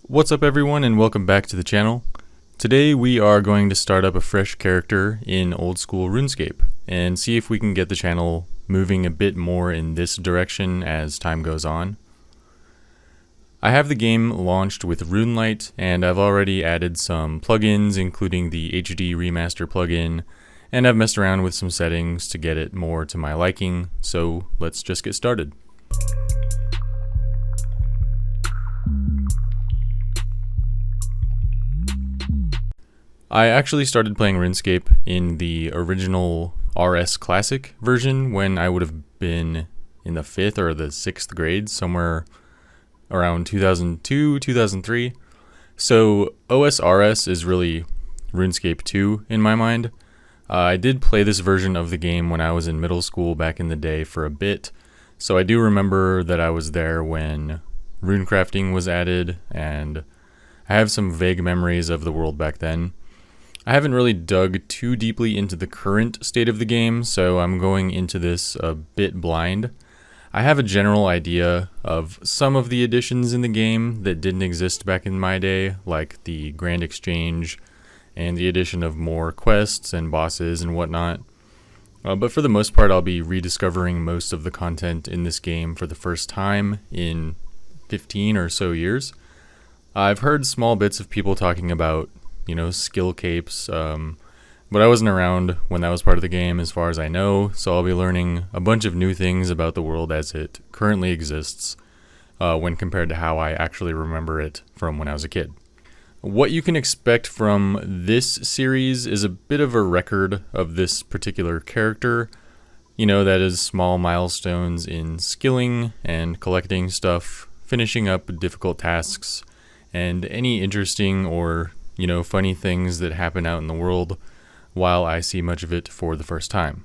What's up everyone and welcome back to the channel. Today we are going to start up a fresh character in old school RuneScape and see if we can get the channel moving a bit more in this direction as time goes on. I have the game launched with RuneLite and I've already added some plugins including the HD Remaster plugin, and I've messed around with some settings to get it more to my liking, so let's just get started. I actually started playing RuneScape in the original RS Classic version when I would have been in the 5th or the 6th grade, somewhere around 2002, 2003. So OSRS is really RuneScape 2 in my mind. I did play this version of the game when I was in middle school back in the day for a bit, so I do remember that I was there when runecrafting was added, and I have some vague memories of the world back then. I haven't really dug too deeply into the current state of the game, so I'm going into this a bit blind. I have a general idea of some of the additions in the game that didn't exist back in my day, like the Grand Exchange and the addition of more quests and bosses and whatnot. But for the most part, I'll be rediscovering most of the content in this game for the first time in 15 or so years. I've heard small bits of people talking about skill capes, but I wasn't around when that was part of the game as far as I know, so I'll be learning a bunch of new things about the world as it currently exists when compared to how I actually remember it from when I was a kid. What you can expect from this series is a bit of a record of this particular character, that is small milestones in skilling and collecting stuff, finishing up difficult tasks, and any interesting or funny things that happen out in the world while I see much of it for the first time.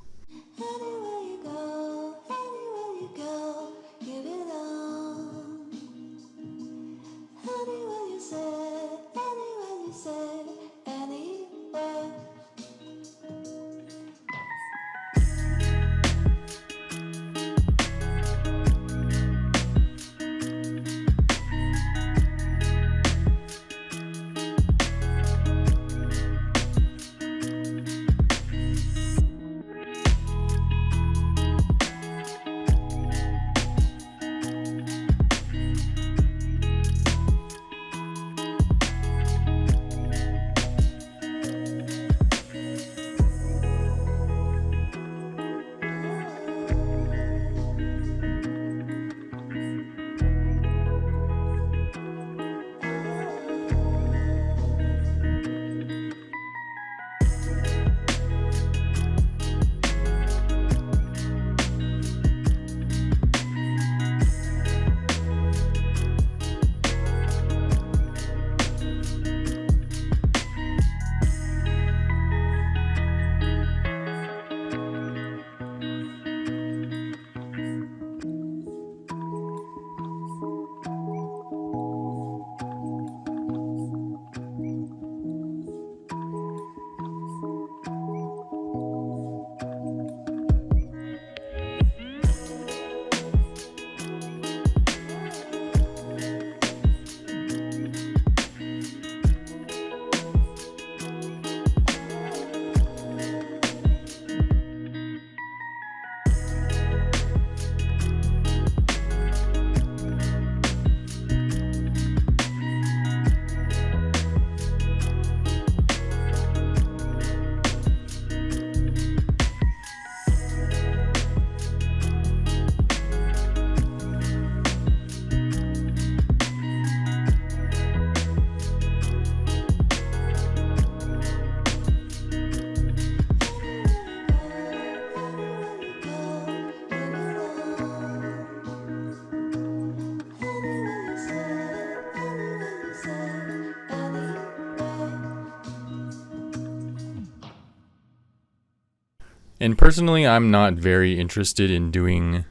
And personally, I'm not very interested in doing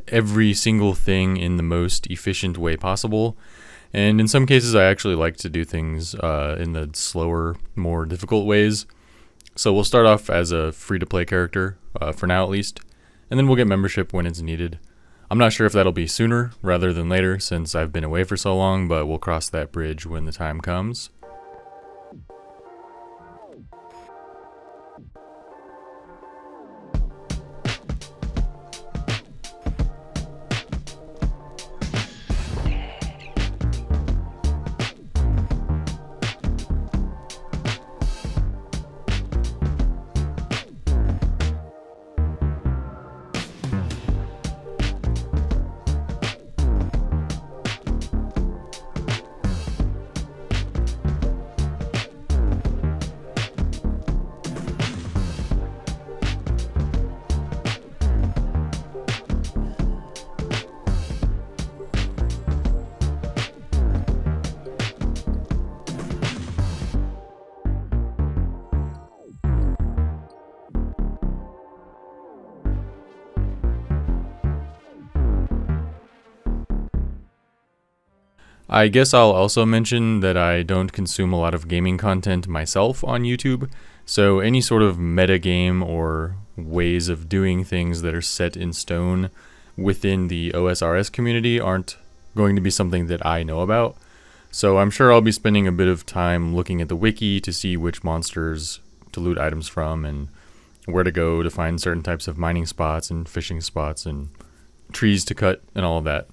every single thing in the most efficient way possible. And in some cases, I actually like to do things in the slower, more difficult ways. So we'll start off as a free-to-play character, for now at least, and then we'll get membership when it's needed. I'm not sure if that'll be sooner rather than later since I've been away for so long, but we'll cross that bridge when the time comes. I guess I'll also mention that I don't consume a lot of gaming content myself on YouTube, so any sort of metagame or ways of doing things that are set in stone within the OSRS community aren't going to be something that I know about. So I'm sure I'll be spending a bit of time looking at the wiki to see which monsters to loot items from and where to go to find certain types of mining spots and fishing spots and trees to cut and all of that.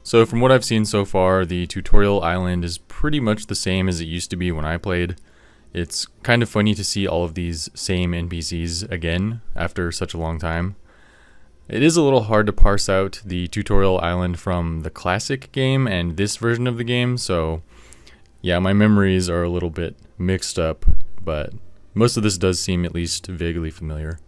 So from what I've seen so far, the tutorial island is pretty much the same as it used to be when I played. It's kind of funny to see all of these same NPCs again after such a long time. It is a little hard to parse out the tutorial island from the classic game and this version of the game, so yeah, my memories are a little bit mixed up, but most of this does seem at least vaguely familiar.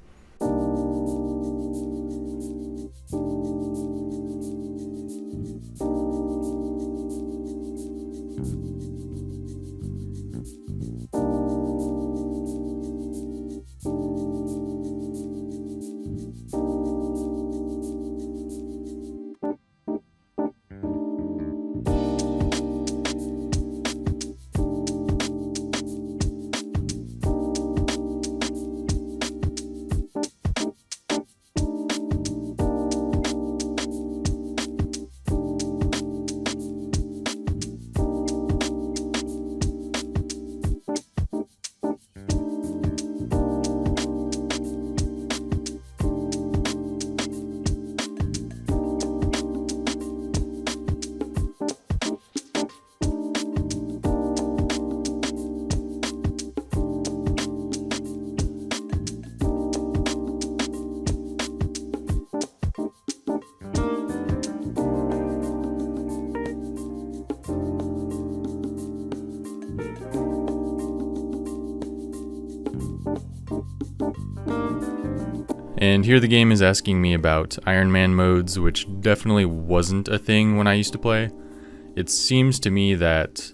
And here the game is asking me about Ironman modes, which definitely wasn't a thing when I used to play. It seems to me that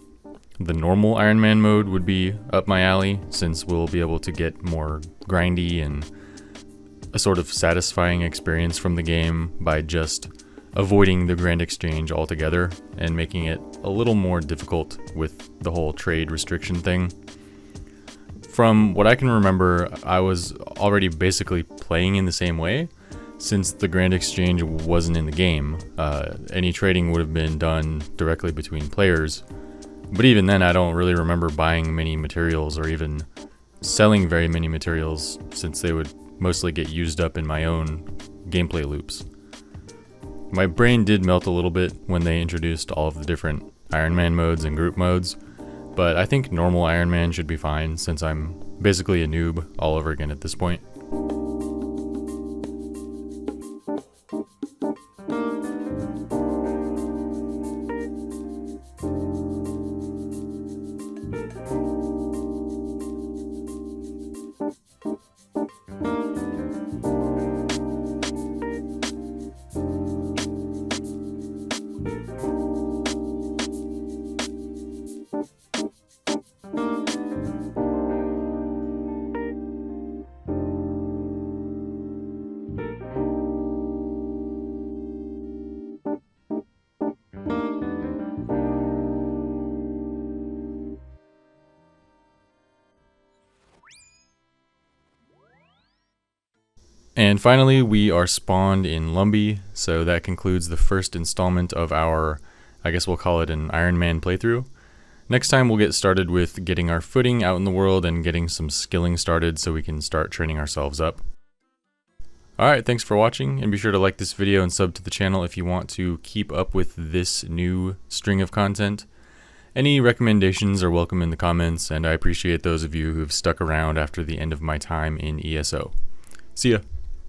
the normal Ironman mode would be up my alley, since we'll be able to get more grindy and a sort of satisfying experience from the game by just avoiding the Grand Exchange altogether and making it a little more difficult with the whole trade restriction thing. From what I can remember, I was already basically playing in the same way, since the Grand Exchange wasn't in the game. Any trading would have been done directly between players, but even then I don't really remember buying many materials or even selling very many materials, since they would mostly get used up in my own gameplay loops. My brain did melt a little bit when they introduced all of the different Ironman modes and group modes, but I think normal Ironman should be fine, since I'm basically a noob all over again at this point. And finally, we are spawned in Lumbee, so that concludes the first installment of our, I guess we'll call it an Ironman playthrough. Next time we'll get started with getting our footing out in the world and getting some skilling started so we can start training ourselves up. Alright, thanks for watching, and be sure to like this video and sub to the channel if you want to keep up with this new string of content. Any recommendations are welcome in the comments, and I appreciate those of you who've stuck around after the end of my time in ESO. See ya!